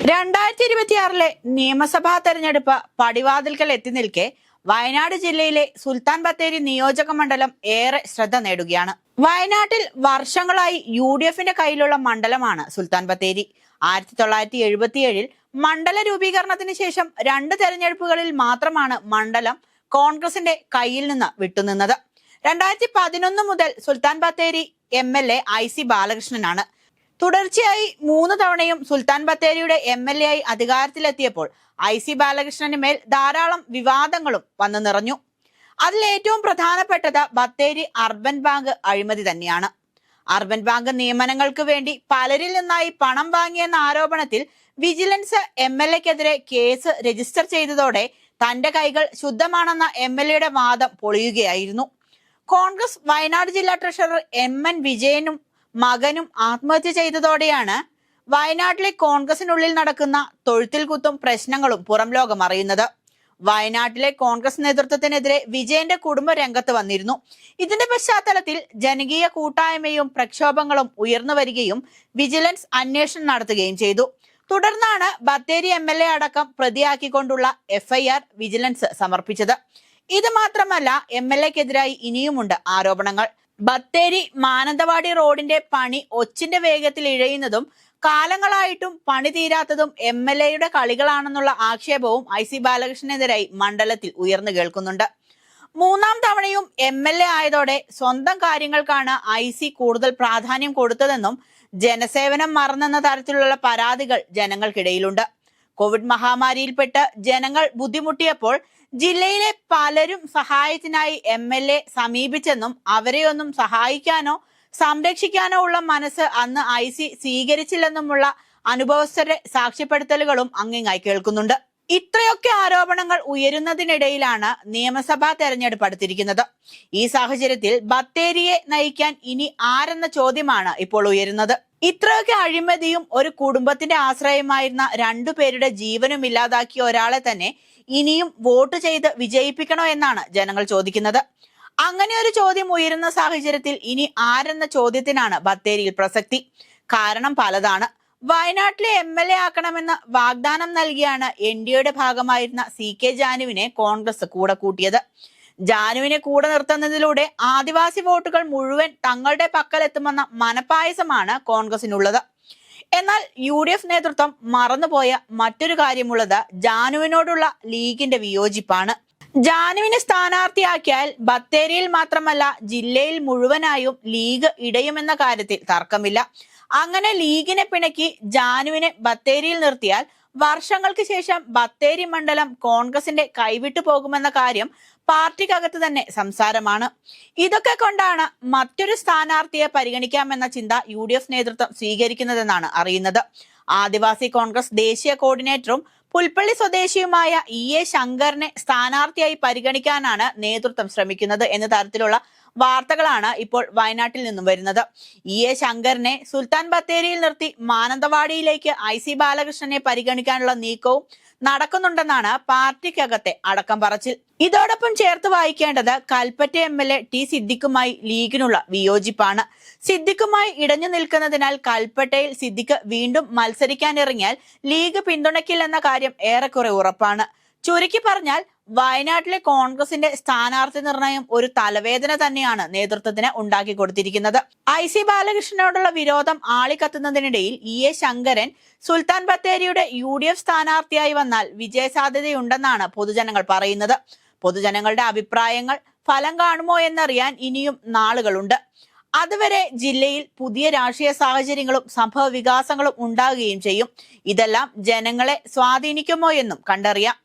2026 നിയമസഭാ തെരഞ്ഞെടുപ്പ് പടിവാതിൽക്കൽ എത്തി നിൽക്കെ വയനാട് ജില്ലയിലെ സുൽത്താൻ ബത്തേരി നിയോജക മണ്ഡലം ഏറെ ശ്രദ്ധ നേടുകയാണ്. വയനാട്ടിൽ വർഷങ്ങളായി UDFന്റെ കയ്യിലുള്ള മണ്ഡലമാണ് സുൽത്താൻ ബത്തേരി. 1977 മണ്ഡല രൂപീകരണത്തിന് ശേഷം 2 തെരഞ്ഞെടുപ്പുകളിൽ മാത്രമാണ് മണ്ഡലം കോൺഗ്രസിന്റെ കയ്യിൽ നിന്ന് വിട്ടുനിന്നത്. 2011 മുതൽ സുൽത്താൻ ബത്തേരി MLA IC ബാലകൃഷ്ണനാണ്. തുടർച്ചയായി 3 തവണയും സുൽത്താൻ ബത്തേരിയുടെ MLA ആയി അധികാരത്തിലെത്തിയപ്പോൾ IC ബാലകൃഷ്ണന് മേൽ ധാരാളം വിവാദങ്ങളും വന്നു നിറഞ്ഞു. അതിൽ ഏറ്റവും പ്രധാനപ്പെട്ടത് ബത്തേരി അർബൻ ബാങ്ക് അഴിമതി തന്നെയാണ്. അർബൻ ബാങ്ക് നിയമനങ്ങൾക്ക് വേണ്ടി പലരിൽ നിന്നായി പണം വാങ്ങിയെന്ന ആരോപണത്തിൽ വിജിലൻസ് MLAക്കെതിരെ കേസ് രജിസ്റ്റർ ചെയ്തതോടെ തന്റെ കൈകൾ ശുദ്ധമാണെന്ന MLAയുടെ വാദം പൊളിയുകയായിരുന്നു. കോൺഗ്രസ് വയനാട് ജില്ലാ ട്രഷറർ MN വിജയനും മകനും ആത്മഹത്യ ചെയ്തതോടെയാണ് വയനാട്ടിലെ കോൺഗ്രസിനുള്ളിൽ നടക്കുന്ന തൊഴുത്തിൽ കുത്തും പ്രശ്നങ്ങളും പുറം ലോകം അറിയുന്നത്. വയനാട്ടിലെ കോൺഗ്രസ് നേതൃത്വത്തിനെതിരെ വിജയന്റെ കുടുംബ രംഗത്ത് വന്നിരുന്നു. ഇതിന്റെ പശ്ചാത്തലത്തിൽ ജനകീയ കൂട്ടായ്മയും പ്രക്ഷോഭങ്ങളും ഉയർന്നു വരികയും വിജിലൻസ് അന്വേഷണം നടത്തുകയും ചെയ്തു. തുടർന്നാണ് ബത്തേരി MLA അടക്കം പ്രതിയാക്കിക്കൊണ്ടുള്ള FIR വിജിലൻസ് സമർപ്പിച്ചത്. ഇത് മാത്രമല്ല, MLAക്കെതിരായി ഇനിയുമുണ്ട് ആരോപണങ്ങൾ. ബത്തേരി മാനന്തവാടി റോഡിന്റെ പണി ഒച്ചിന്റെ വേഗത്തിൽ ഇഴയുന്നതും കാലങ്ങളായിട്ടും പണി തീരാത്തതും MLAയുടെ കളികളാണെന്നുള്ള ആക്ഷേപവും IC ബാലകൃഷ്ണനെതിരായി മണ്ഡലത്തിൽ ഉയർന്നു കേൾക്കുന്നുണ്ട്. 3ാം തവണയും MLA ആയതോടെ സ്വന്തം കാര്യങ്ങൾക്കാണ് IC കൂടുതൽ പ്രാധാന്യം കൊടുത്തതെന്നും ജനസേവനം മറന്നെന്ന തരത്തിലുള്ള പരാതികൾ ജനങ്ങൾക്കിടയിലുണ്ട്. കോവിഡ് മഹാമാരിയിൽപ്പെട്ട് ജനങ്ങൾ ബുദ്ധിമുട്ടിയപ്പോൾ ജില്ലയിലെ പലരും സഹായത്തിനായി MLA സമീപിച്ചെന്നും അവരെയൊന്നും സഹായിക്കാനോ സംരക്ഷിക്കാനോ ഉള്ള മനസ്സ് അന്ന് IC സ്വീകരിച്ചില്ലെന്നുമുള്ള അനുഭവസ്ഥരുടെ സാക്ഷ്യപ്പെടുത്തലുകളും അങ്ങിങ്ങായി കേൾക്കുന്നുണ്ട്. ഇത്രയൊക്കെ ആരോപണങ്ങൾ ഉയരുന്നതിനിടയിലാണ് നിയമസഭാ തെരഞ്ഞെടുപ്പ് അടുത്തിരിക്കുന്നത്. ഈ സാഹചര്യത്തിൽ ബത്തേരിയെ നയിക്കാൻ ഇനി ആരെന്ന ചോദ്യമാണ് ഇപ്പോൾ ഉയരുന്നത്. ഇത്രയൊക്കെ അഴിമതിയും ഒരു കുടുംബത്തിന്റെ ആശ്രയമായിരുന്ന 2 പേരുടെ ജീവനും ഇല്ലാതാക്കിയ ഒരാളെ തന്നെ ഇനിയും വോട്ട് ചെയ്ത് വിജയിപ്പിക്കണോ എന്നാണ് ജനങ്ങൾ ചോദിക്കുന്നത്. അങ്ങനെ ഒരു ചോദ്യം ഉയരുന്ന സാഹചര്യത്തിൽ ഇനി ആരെന്ന ചോദ്യത്തിനാണ് ബത്തേരിയിൽ പ്രസക്തി. കാരണം പലതാണ്. വയനാട്ടിലെ MLA ആക്കണമെന്ന് വാഗ്ദാനം നൽകിയാണ് NDAയുടെ ഭാഗമായിരുന്ന CK ജാനുവിനെ കോൺഗ്രസ് കൂടെ കൂട്ടിയത്. ജാനുവിനെ കൂടെ നിർത്തുന്നതിലൂടെ ആദിവാസി വോട്ടുകൾ മുഴുവൻ തങ്ങളുടെ പക്കലെത്തുമെന്ന മനപ്പായസമാണ് കോൺഗ്രസിനുള്ളത്. എന്നാൽ UDF നേതൃത്വം മറന്നുപോയ മറ്റൊരു കാര്യമുള്ളത് ജാനുവിനോടുള്ള ലീഗിന്റെ വിയോജിപ്പാണ്. ജാനുവിനെ സ്ഥാനാർത്ഥിയാക്കിയാൽ ബത്തേരിയിൽ മാത്രമല്ല ജില്ലയിൽ മുഴുവനായും ലീഗ് ഇടയുമെന്ന കാര്യത്തിൽ തർക്കമില്ല. അങ്ങനെ ലീഗിനെ പിണക്കി ജാനുവിനെ ബത്തേരിയിൽ നിർത്തിയാൽ വർഷങ്ങൾക്ക് ശേഷം ബത്തേരി മണ്ഡലം കോൺഗ്രസിന്റെ കൈവിട്ടു പോകുമെന്ന കാര്യം പാർട്ടിക്കകത്ത് തന്നെ സംസാരമാണ്. ഇതൊക്കെ കൊണ്ടാണ് മറ്റൊരു സ്ഥാനാർത്ഥിയെ പരിഗണിക്കാമെന്ന ചിന്ത UDF നേതൃത്വം സ്വീകരിക്കുന്നതെന്നാണ് അറിയുന്നത്. ആദിവാസി കോൺഗ്രസ് ദേശീയ കോർഡിനേറ്ററും പുൽപ്പള്ളി സ്വദേശിയുമായ EA ശങ്കറിനെ സ്ഥാനാർത്ഥിയായി പരിഗണിക്കാനാണ് നേതൃത്വം ശ്രമിക്കുന്നത് എന്ന തരത്തിലുള്ള വാർത്തകളാണ് ഇപ്പോൾ വയനാട്ടിൽ നിന്നും വരുന്നത്. EA ശങ്കറിനെ സുൽത്താൻ ബത്തേരിയിൽ നിർത്തി മാനന്തവാടിയിലേക്ക് IC ബാലകൃഷ്ണനെ പരിഗണിക്കാനുള്ള നീക്കവും നടക്കുന്നുണ്ടെന്നാണ് പാർട്ടിക്കകത്തെ അടക്കം പറച്ചിൽ. ഇതോടൊപ്പം ചേർത്ത് വായിക്കേണ്ടത് കൽപ്പറ്റ MLA T സിദ്ദിഖുമായി ലീഗിനുള്ള വിയോജിപ്പാണ്. സിദ്ദിഖുമായി ഇടഞ്ഞു നിൽക്കുന്നതിനാൽ കൽപ്പറ്റയിൽ സിദ്ദിഖ് വീണ്ടും മത്സരിക്കാനിറങ്ങിയാൽ ലീഗ് പിന്തുണയ്ക്കില്ലെന്ന കാര്യം ഏറെക്കുറെ ഉറപ്പാണ്. ചുരുക്കി പറഞ്ഞാൽ വയനാട്ടിലെ കോൺഗ്രസിന്റെ സ്ഥാനാർത്ഥി നിർണയം ഒരു തലവേദന തന്നെയാണ് നേതൃത്വത്തിന് ഉണ്ടാക്കി കൊടുത്തിരിക്കുന്നത്. IC ബാലകൃഷ്ണനോടുള്ള വിരോധം ആളിക്കത്തുന്നതിനിടയിൽ EA ശങ്കരൻ സുൽത്താൻ ബത്തേരിയുടെ UDF സ്ഥാനാർത്ഥിയായി വന്നാൽ വിജയസാധ്യതയുണ്ടെന്നാണ് പൊതുജനങ്ങൾ പറയുന്നത്. പൊതുജനങ്ങളുടെ അഭിപ്രായങ്ങൾ ഫലം കാണുമോ എന്നറിയാൻ ഇനിയും നാളുകളുണ്ട്. അതുവരെ ജില്ലയിൽ പുതിയ രാഷ്ട്രീയ സാഹചര്യങ്ങളും സംഭവ വികാസങ്ങളും ഉണ്ടാകുകയും ചെയ്യും. ഇതെല്ലാം ജനങ്ങളെ സ്വാധീനിക്കുമോ എന്നും കണ്ടറിയാം.